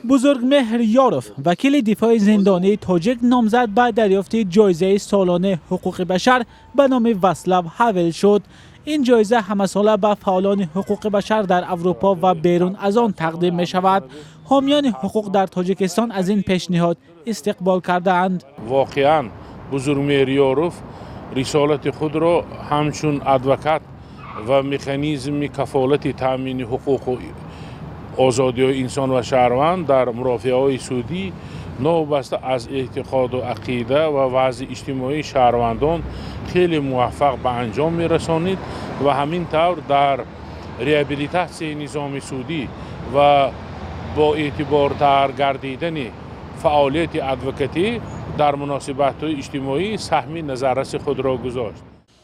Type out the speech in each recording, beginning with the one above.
بزرگمهر یاروف وکیل دفاع زندانی تاجیک نامزد به دریافت جایزه سالانه حقوق بشر به نام واسلاو هاول شد. این جایزه همه ساله به فعالان حقوق بشر در اروپا و بیرون از آن تقدیم می شود. حامیان حقوق در تاجیکستان از این پیشنهاد استقبال کردند. واقعا بزرگمهر یاروف رسالت خود را همچون ادوکات و مکانیزم کفالت تامین حقوق و آزادی انسان و شهروند در مرافعه های سعودی نوبسته از اعتقاد و عقیده و وضع اجتماعی شهروندان خیلی موفق به انجام می رسانید و همین طور در ریابیلیتاسیون نظام سعودی و با اعتبارتر گردیدن فعالیت ادوکاتی در مناسبات اجتماعی سهم نظررس خود را گذاشت.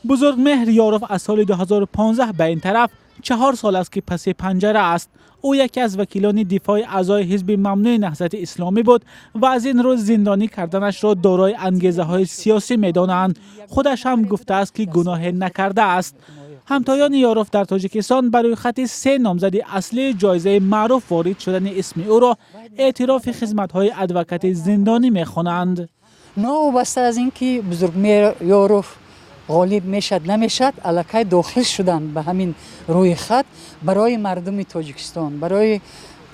بزرگمهر یاروف از سال 2015 به این طرف 4 سال است که پس پنجره است. او یکی از وکیلان دفاع اعضای حزب ممنوع نهضت اسلامی بود و از این روز زندانی کردنش را دارای انگیزه های سیاسی می‌دانند. خودش هم گفته است که گناه نکرده است. همتایان یاروف در تاجیکستان برای خط 3 نامزد اصلی جایزه معروف وارد شدن اسم او را اعتراف خدمت‌های ادوکات زندانی می‌خوانند. نوبسته از اینکه بزرگمهر یاروف غالب میشد نمیشد، الکی داخل شدن به همین روی خط برای مردم تاجیکستان، برای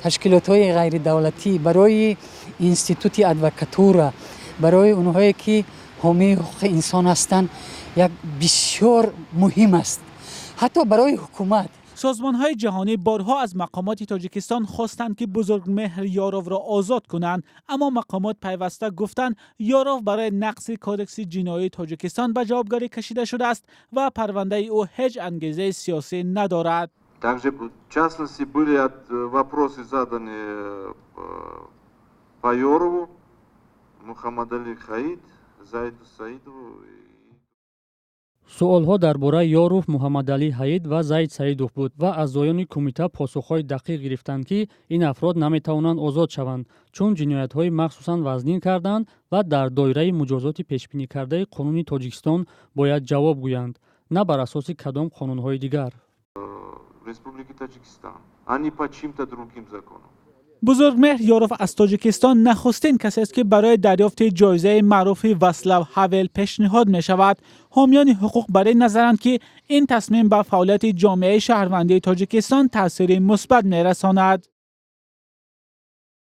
تشکیلات های غیر دولتی، برای اینستیتوت ادوکاتورا، برای اونهایی که حامی حقوق انسان هستند یک بسیار مهم است. حتی برای حکومت سازمان‌های جهانی بارها از مقامات تاجیکستان خواستند که بزرگمهر یاروف را آزاد کنند، اما مقامات پیوسته گفتند یاروف برای نقض کودکس جنایی تاجیکستان به جوابگری کشیده شده است و پرونده او هیچ انگیزه سیاسی ندارد. Также в частности были вопросы заданы по Йорову, Мухаммад Али Хаид, Зайду Саидову. суолҳо дар бораи Йоруф, Муҳаммадалӣ Ҳаид ва Заид Саидов буд ва аъзоёни кумита посухҳои дақиқ гирифтанд ки ин афрод наметавонанд озод шаванд, чун ҷиноятҳои махсусан вазнин карданд ва дар доираи муҷозоти пешбиникардаи қонуни Тоҷикистон бояд ҷавоб гӯянд, на бар асоси кадом қонунҳои дигар. Республики Таджикистан, а не по чьим-то другим законам. بزرگمهر یاروف از تاجیکستان نخستین کسی است که برای دریافت جایزه معروف واسلاو هاول پیشنهاد می شود. حامیان حقوق برای نظرند که این تصمیم به فعالیت جامعه شهروندی تاجیکستان تاثیر مثبت می رساند.